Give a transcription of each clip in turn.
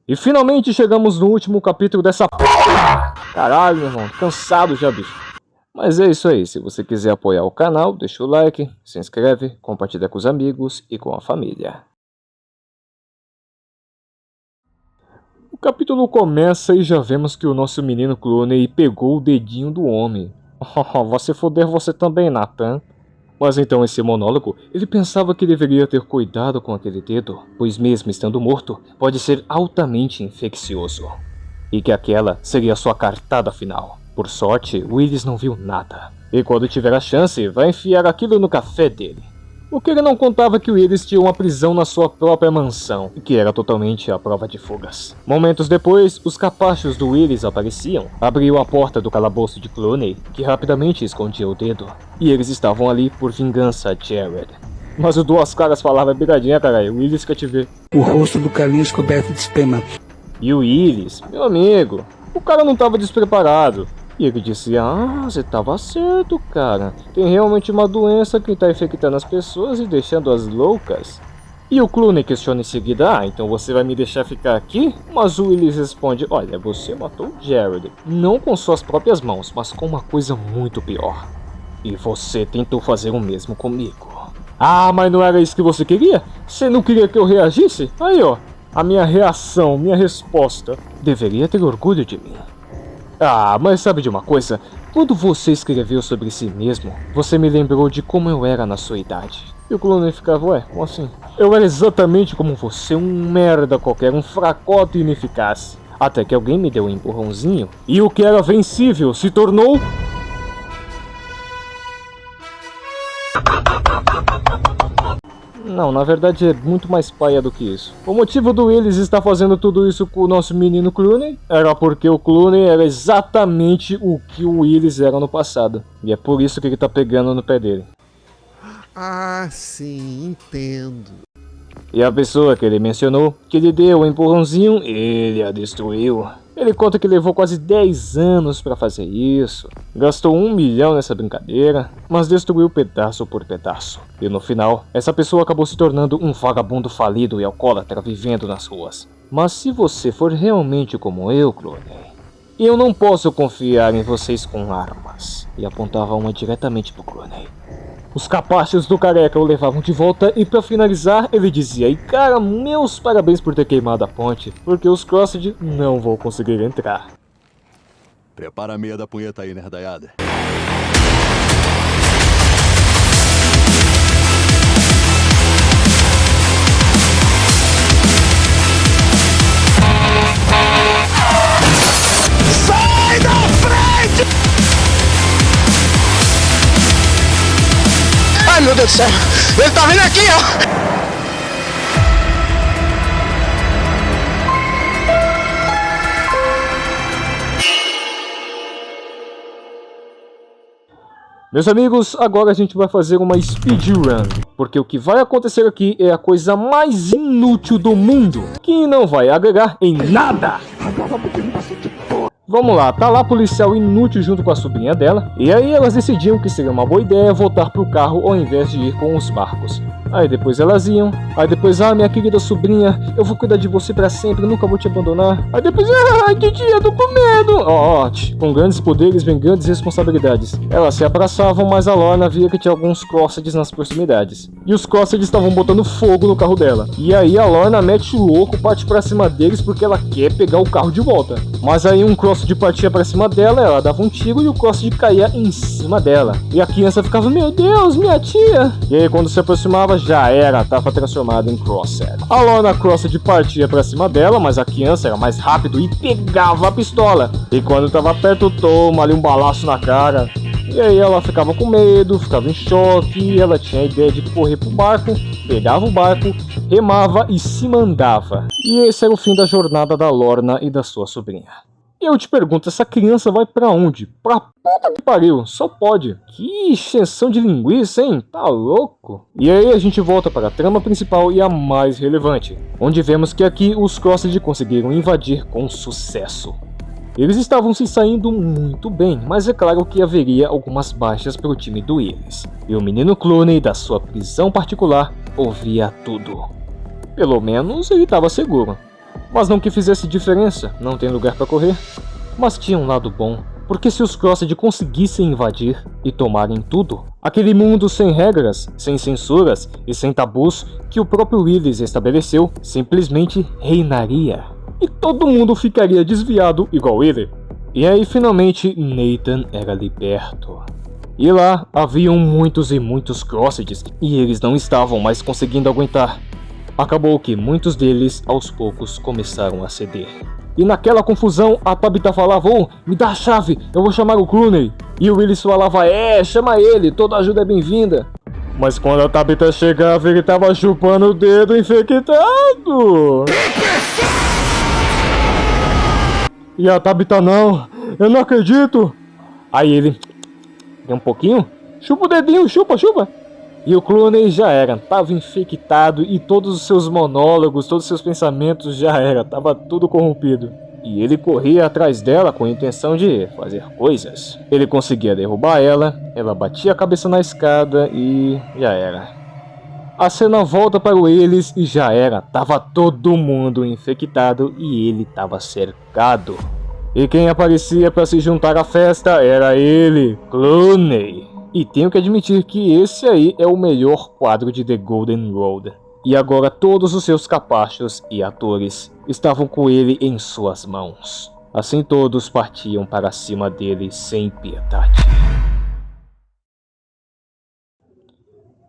E finalmente chegamos no último capítulo dessa... Caralho, meu irmão, cansado já, bicho. Mas é isso aí, se você quiser apoiar o canal, deixa o like, se inscreve, compartilha com os amigos e com a família. O capítulo começa e já vemos que o nosso menino Clooney pegou o dedinho do homem. Vai se foder você também, Nathan. Mas então esse monólogo, ele pensava que deveria ter cuidado com aquele dedo, pois mesmo estando morto, pode ser altamente infeccioso. E que aquela seria sua cartada final. Por sorte, Willis não viu nada. E quando tiver a chance, vai enfiar aquilo no café dele. O que ele não contava é que Willis tinha uma prisão na sua própria mansão, que era totalmente à prova de fugas. Momentos depois, os capachos do Willis apareciam, abriu a porta do calabouço de Clooney, que rapidamente escondia o dedo. E eles estavam ali por vingança a Jared. Mas o Duas Caras falava bigadinha, caralho, Willis quer te ver. O rosto do Carlinhos coberto de espema. E o Willis, meu amigo, o cara não estava despreparado. E ele disse, você tava certo, cara. Tem realmente uma doença que tá infectando as pessoas e deixando-as loucas. E o Clooney questiona em seguida, então você vai me deixar ficar aqui? Mas o Willis responde, olha, você matou o Jared. Não com suas próprias mãos, mas com uma coisa muito pior. E você tentou fazer o mesmo comigo. Mas não era isso que você queria? Você não queria que eu reagisse? Aí ó, a minha reação, minha resposta. Deveria ter orgulho de mim. Mas sabe de uma coisa? Quando você escreveu sobre si mesmo, você me lembrou de como eu era na sua idade. E o Clooney ficava, ué, como assim? Eu era exatamente como você, um merda qualquer, um fracote ineficaz. Até que alguém me deu um empurrãozinho, e o que era vencível se tornou... Não, na verdade é muito mais paia do que isso. O motivo do Willis estar fazendo tudo isso com o nosso menino Clooney era porque o Clooney era exatamente o que o Willis era no passado. E é por isso que ele tá pegando no pé dele. Sim, entendo. E a pessoa que ele mencionou, que lhe deu um empurrãozinho, ele a destruiu. Ele conta que levou quase 10 anos para fazer isso, gastou 1 milhão nessa brincadeira, mas destruiu pedaço por pedaço. E no final, essa pessoa acabou se tornando um vagabundo falido e alcoólatra vivendo nas ruas. Mas se você for realmente como eu, Clooney, eu não posso confiar em vocês com armas. E apontava uma diretamente pro Clooney. Os capachos do careca o levavam de volta e pra finalizar ele dizia, e cara, meus parabéns por ter queimado a ponte, porque os Crossed não vão conseguir entrar. Prepara a meia da punheta aí, nerdaiada. Sai da frente! Ai, meu Deus do céu! Ele tá vindo aqui, ó! Meus amigos, agora a gente vai fazer uma speedrun, porque o que vai acontecer aqui é a coisa mais inútil do mundo, que não vai agregar em nada. Vamos lá, tá lá policial inútil junto com a sobrinha dela, e aí elas decidiam que seria uma boa ideia voltar pro carro ao invés de ir com os barcos. Aí depois elas iam, aí depois, minha querida sobrinha, eu vou cuidar de você pra sempre, nunca vou te abandonar. Aí depois, titia, eu tô com medo. Com grandes poderes vem grandes responsabilidades. Elas se abraçavam, mas a Lorna via que tinha alguns Crossed nas proximidades. E os Crossed estavam botando fogo no carro dela. E aí a Lorna mete o louco, parte pra cima deles porque ela quer pegar o carro de volta. Mas aí um Crossed partia pra cima dela, ela dava um tiro e o Crossed caía em cima dela. E a criança ficava, meu Deus, minha tia. E aí quando se aproximava, já era, tava transformada em Crossed. A Lorna Crossed partia pra cima dela, mas a criança era mais rápido e pegava a pistola. E quando tava perto, toma ali um balaço na cara. E aí ela ficava com medo, ficava em choque, ela tinha a ideia de correr pro barco, pegava o barco, remava e se mandava. E esse era o fim da jornada da Lorna e da sua sobrinha. E eu te pergunto, essa criança vai pra onde? Pra puta que pariu, só pode. Que extensão de linguiça, hein? Tá louco? E aí a gente volta para a trama principal e a mais relevante, onde vemos que aqui os Crossed conseguiram invadir com sucesso. Eles estavam se saindo muito bem, mas é claro que haveria algumas baixas para o time do Willis. E o menino Clooney, da sua prisão particular, ouvia tudo. Pelo menos ele estava seguro. Mas não que fizesse diferença, não tem lugar para correr. Mas tinha um lado bom, porque se os Crossed conseguissem invadir e tomarem tudo, aquele mundo sem regras, sem censuras e sem tabus que o próprio Willis estabeleceu, simplesmente reinaria. E todo mundo ficaria desviado igual ele. E aí finalmente Nathan era liberto. E lá haviam muitos e muitos Crosseds, e eles não estavam mais conseguindo aguentar. Acabou que muitos deles aos poucos começaram a ceder. E naquela confusão a Tabitha falava: "Oh, me dá a chave, eu vou chamar o Clooney." E o Willis falava: chama ele, toda ajuda é bem-vinda." Mas quando a Tabitha chegava, ele tava chupando o dedo infectado. E a Tabitha: "Não, eu não acredito." Aí ele: "Tem um pouquinho? Chupa o dedinho, chupa." E o Clooney já era, tava infectado e todos os seus monólogos, todos os seus pensamentos já era, tava tudo corrompido. E ele corria atrás dela com a intenção de fazer coisas. Ele conseguia derrubar ela batia a cabeça na escada e já era. A cena volta para o Willis e já era, tava todo mundo infectado e ele tava cercado. E quem aparecia para se juntar à festa era ele, Clooney. E tenho que admitir que esse aí é o melhor quadro de The Golden Road. E agora todos os seus capachos e atores estavam com ele em suas mãos. Assim todos partiam para cima dele sem piedade.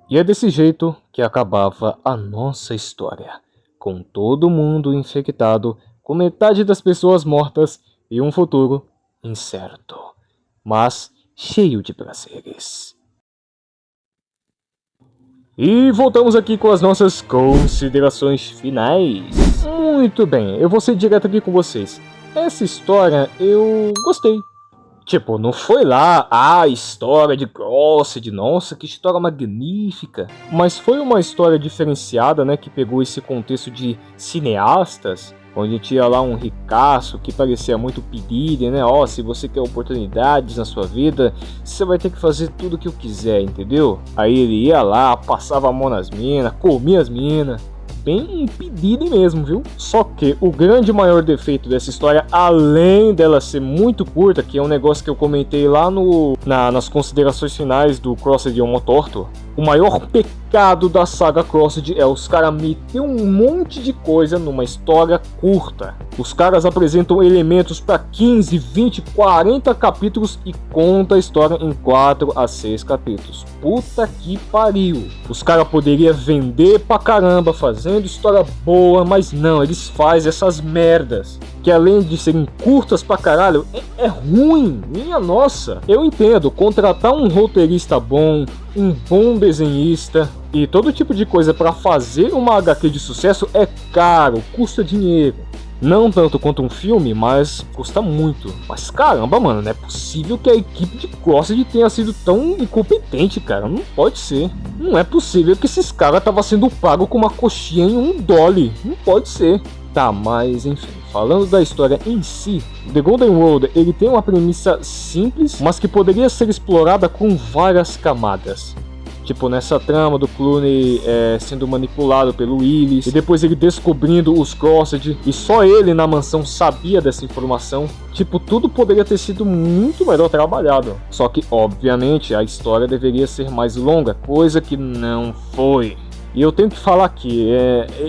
E é desse jeito que acabava a nossa história. Com todo mundo infectado, com metade das pessoas mortas e um futuro incerto. Mas cheio de prazeres. E voltamos aqui com as nossas considerações finais. Muito bem, eu vou ser direto aqui com vocês. Essa história eu gostei. Tipo, não foi lá a história de Crossed, nossa, que história magnífica. Mas foi uma história diferenciada, né, que pegou esse contexto de cineastas, onde tinha lá um ricaço que parecia muito pedir, né? Se você quer oportunidades na sua vida, você vai ter que fazer tudo o que eu quiser, entendeu? Aí ele ia lá, passava a mão nas minas, comia as minas. Bem pedido mesmo, viu? Só que o grande maior defeito dessa história, além dela ser muito curta, que é um negócio que eu comentei lá nas considerações finais do Crossed Homo Torto, o maior pecado da saga Crossed é os caras meter um monte de coisa numa história curta. Os caras apresentam elementos para 15, 20, 40 capítulos e conta a história em 4 a 6 capítulos. Puta que pariu. Os caras poderiam vender pra caramba fazendo história boa, mas não, eles fazem essas merdas. Que além de serem curtas pra caralho, é ruim, minha nossa. Eu entendo, contratar um roteirista bom, um bom desenhista e todo tipo de coisa pra fazer uma HQ de sucesso é caro, custa dinheiro. Não tanto quanto um filme, mas custa muito. Mas caramba, mano, não é possível que a equipe de Crossed tenha sido tão incompetente, cara. Não pode ser. Não é possível que esses caras estavam sendo pagos com uma coxinha em $1. Não pode ser. Tá, mas enfim, falando da história em si, The Golden Road ele tem uma premissa simples, mas que poderia ser explorada com várias camadas. Tipo nessa trama do Clooney sendo manipulado pelo Willis, e depois ele descobrindo os Crossed, e só ele na mansão sabia dessa informação. Tipo, tudo poderia ter sido muito melhor trabalhado. Só que, obviamente, a história deveria ser mais longa, coisa que não foi. E eu tenho que falar que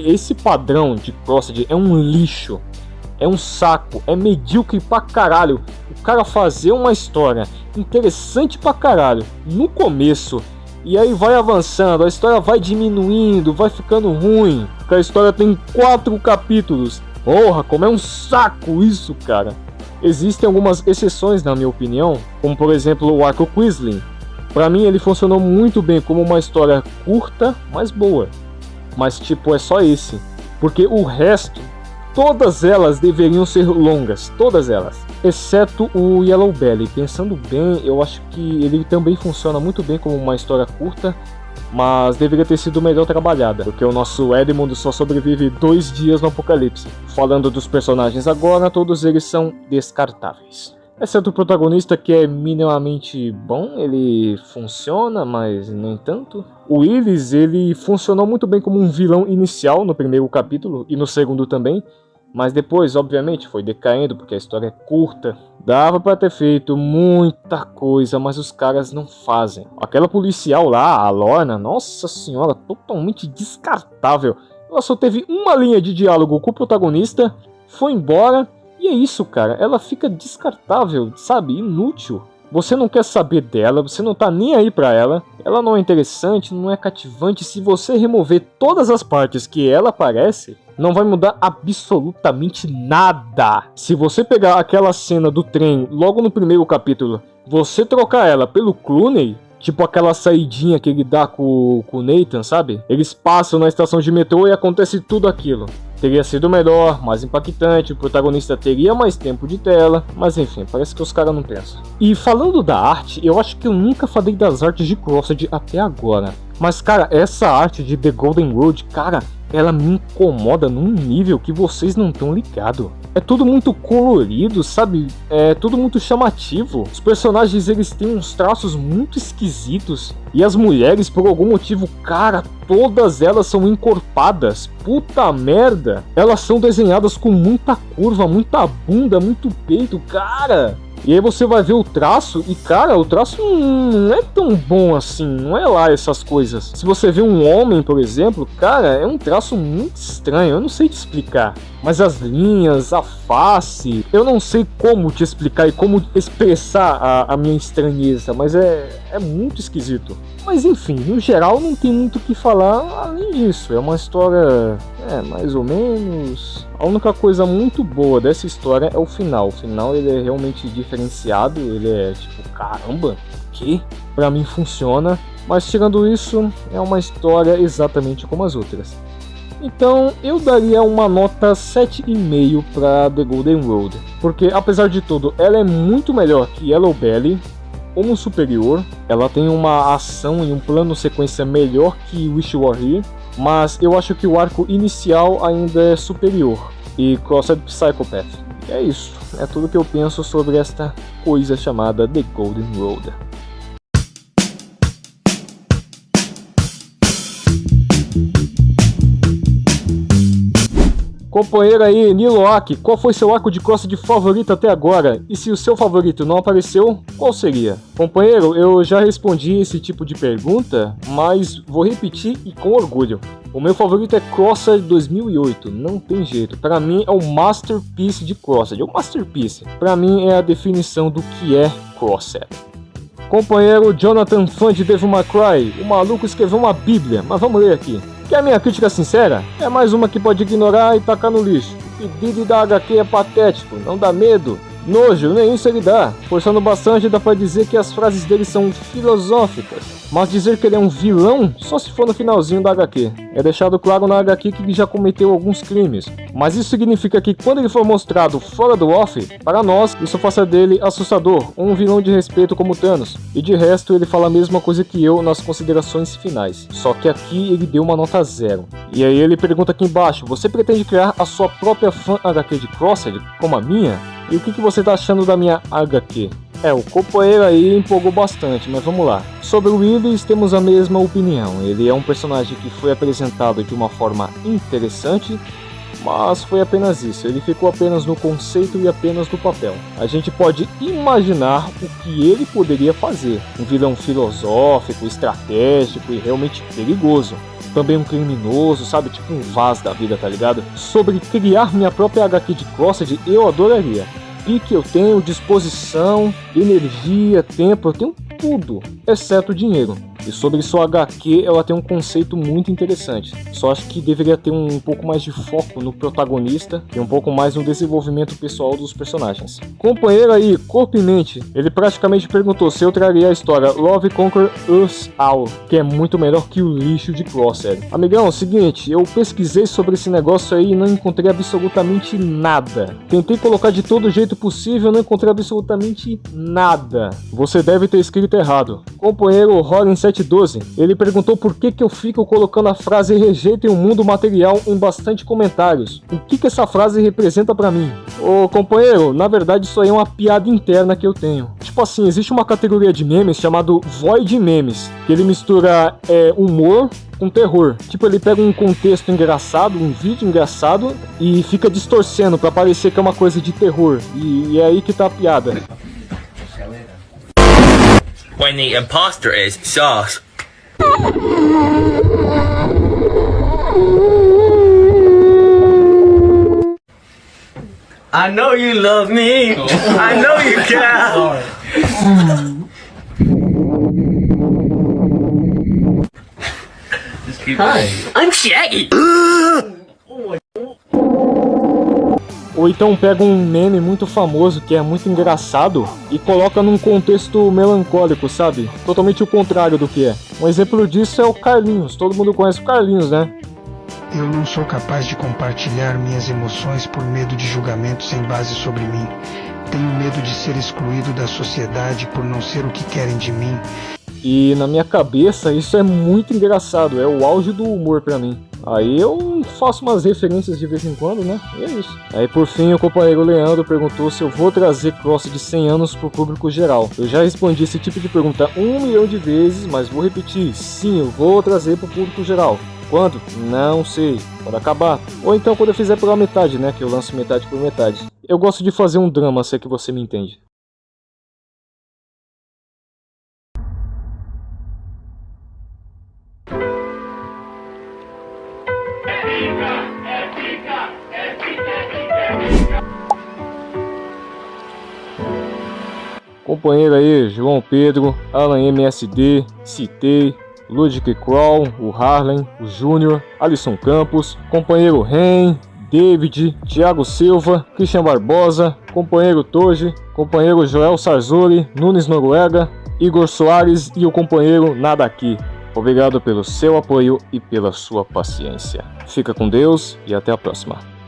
esse padrão de Crossed é um lixo, é um saco, é medíocre pra caralho. O cara fazer uma história interessante pra caralho no começo, e aí vai avançando, a história vai diminuindo, vai ficando ruim, porque a história tem 4 capítulos. Porra, como é um saco isso, cara. Existem algumas exceções na minha opinião, como por exemplo o arco Quisling. Pra mim ele funcionou muito bem como uma história curta, mas boa. Mas tipo, é só esse. Porque o resto, todas elas deveriam ser longas, todas elas. Exceto o Yellow Belly. Pensando bem, eu acho que ele também funciona muito bem como uma história curta, mas deveria ter sido melhor trabalhada, porque o nosso Edmund só sobrevive 2 dias no apocalipse. Falando dos personagens agora, todos eles são descartáveis. Exceto o protagonista, que é minimamente bom, ele funciona, mas nem tanto. O Willis, ele funcionou muito bem como um vilão inicial no primeiro capítulo, e no segundo também. Mas depois, obviamente, foi decaindo porque a história é curta. Dava pra ter feito muita coisa, mas os caras não fazem. Aquela policial lá, a Lorna, nossa senhora, totalmente descartável. Ela só teve uma linha de diálogo com o protagonista, foi embora, e é isso, cara. Ela fica descartável, sabe? Inútil. Você não quer saber dela, você não tá nem aí pra ela. Ela não é interessante, não é cativante. Se você remover todas as partes que ela aparece, não vai mudar absolutamente nada. Se você pegar aquela cena do trem logo no primeiro capítulo, você trocar ela pelo Clooney, tipo aquela saidinha que ele dá com o Nathan, sabe? Eles passam na estação de metrô e acontece tudo aquilo. Teria sido melhor, mais impactante, o protagonista teria mais tempo de tela, mas enfim, parece que os caras não pensam. E falando da arte, eu acho que eu nunca falei das artes de Crossed até agora. Mas cara, essa arte de The Golden Road, cara, ela me incomoda num nível que vocês não estão ligados. É tudo muito colorido, sabe? É tudo muito chamativo. Os personagens, eles têm uns traços muito esquisitos. E as mulheres, por algum motivo, cara, todas elas são encorpadas. Puta merda. Elas são desenhadas com muita curva, muita bunda, muito peito, cara. E aí você vai ver o traço e, cara, o traço não é tão bom assim, não é lá essas coisas. Se você vê um homem, por exemplo, cara, é um traço muito estranho, eu não sei te explicar. Mas as linhas, a face, eu não sei como te explicar e como expressar a minha estranheza, mas é muito esquisito. Mas enfim, no geral não tem muito o que falar além disso. É uma história, mais ou menos. A única coisa muito boa dessa história é o final. O final ele é realmente diferenciado, ele é tipo, caramba, que? Pra mim funciona. Mas tirando isso, é uma história exatamente como as outras. Então eu daria uma nota 7,5 para The Golden Road, porque apesar de tudo, ela é muito melhor que Yellow Belly, como superior, ela tem uma ação e um plano sequência melhor que Wish You Were Here, mas eu acho que o arco inicial ainda é superior, e Crossed Psychopath. É isso, é tudo que eu penso sobre esta coisa chamada The Golden Road. Companheiro aí, Niloak, qual foi seu arco de Crossed favorito até agora? E se o seu favorito não apareceu, qual seria? Companheiro, eu já respondi esse tipo de pergunta, mas vou repetir e com orgulho. O meu favorito é Crossed 2008, não tem jeito. Pra mim é o masterpiece de Crossed, é o masterpiece. Pra mim é a definição do que é Crossed. Companheiro Jonathan, fã de Devil May Cry, o maluco escreveu uma bíblia, mas vamos ler aqui. Quer a minha crítica sincera? É mais uma que pode ignorar e tacar no lixo. O pedido da HQ é patético, não dá medo. Nojo, nem isso ele dá. Forçando bastante, dá pra dizer que as frases dele são filosóficas. Mas dizer que ele é um vilão, só se for no finalzinho da HQ. É deixado claro na HQ que ele já cometeu alguns crimes. Mas isso significa que quando ele for mostrado fora do off, para nós, isso faça dele assustador, ou um vilão de respeito como Thanos. E de resto, ele fala a mesma coisa que eu nas considerações finais. Só que aqui ele deu uma nota 0. E aí ele pergunta aqui embaixo, você pretende criar a sua própria fan HQ de Crossed, como a minha? E o que você tá achando da minha HQ? O companheiro aí empolgou bastante, mas vamos lá. Sobre o Willis, temos a mesma opinião. Ele é um personagem que foi apresentado de uma forma interessante, mas foi apenas isso. Ele ficou apenas no conceito e apenas no papel. A gente pode imaginar o que ele poderia fazer. Um vilão filosófico, estratégico e realmente perigoso. Também um criminoso, sabe? Tipo um Vaz da vida, tá ligado? Sobre criar minha própria HQ de Crossed, eu adoraria. Pique eu tenho, disposição, energia, tempo, eu tenho tudo, exceto dinheiro. E sobre sua HQ, ela tem um conceito muito interessante. Só acho que deveria ter um pouco mais de foco no protagonista e um pouco mais no desenvolvimento pessoal dos personagens. Companheiro aí, Corpo e Mente, ele praticamente perguntou se eu traria a história Love Conquer Us All, que é muito melhor que o lixo de Crossed. Amigão, é o seguinte, eu pesquisei sobre esse negócio aí e não encontrei absolutamente nada. Tentei colocar de todo jeito possível, não encontrei absolutamente nada. Você deve ter escrito errado. Companheiro Horan 1712, ele perguntou por que eu fico colocando a frase rejeitem o mundo material em bastante comentários. O que essa frase representa pra mim? Ô companheiro, na verdade isso aí é uma piada interna que eu tenho. Tipo assim, existe uma categoria de memes chamado Void Memes, que ele mistura humor com terror. Tipo, ele pega um contexto engraçado, um vídeo engraçado, e fica distorcendo pra parecer que é uma coisa de terror. E é aí que tá a piada. When the imposter is sauce. I know you love me. I know you care. Hi, I'm Shaggy. Ou então pega um meme muito famoso que é muito engraçado e coloca num contexto melancólico, sabe? Totalmente o contrário do que é. Um exemplo disso é o Carlinhos. Todo mundo conhece o Carlinhos, né? Eu não sou capaz de compartilhar minhas emoções por medo de julgamentos sem base sobre mim. Tenho medo de ser excluído da sociedade por não ser o que querem de mim. E na minha cabeça isso é muito engraçado, é o auge do humor pra mim. Aí eu faço umas referências de vez em quando, né? E é isso. Aí por fim o companheiro Leandro perguntou se eu vou trazer Cross de 100 anos pro público geral. Eu já respondi esse tipo de pergunta 1 milhão de vezes, mas vou repetir. Sim, eu vou trazer pro público geral. Quando? Não sei. Quando acabar. Ou então quando eu fizer pela metade, né? Que eu lanço metade por metade. Eu gosto de fazer um drama, se é que você me entende. Companheiro aí, João Pedro, Alan MSD, Citei, Ludwig Kroll, o Harlem, o Júnior, Alisson Campos, companheiro Ren, David, Thiago Silva, Christian Barbosa, companheiro Toji, companheiro Joel Sarzuri, Nunes Noruega, Igor Soares e o companheiro Nada Aqui. Obrigado pelo seu apoio e pela sua paciência. Fica com Deus e até a próxima.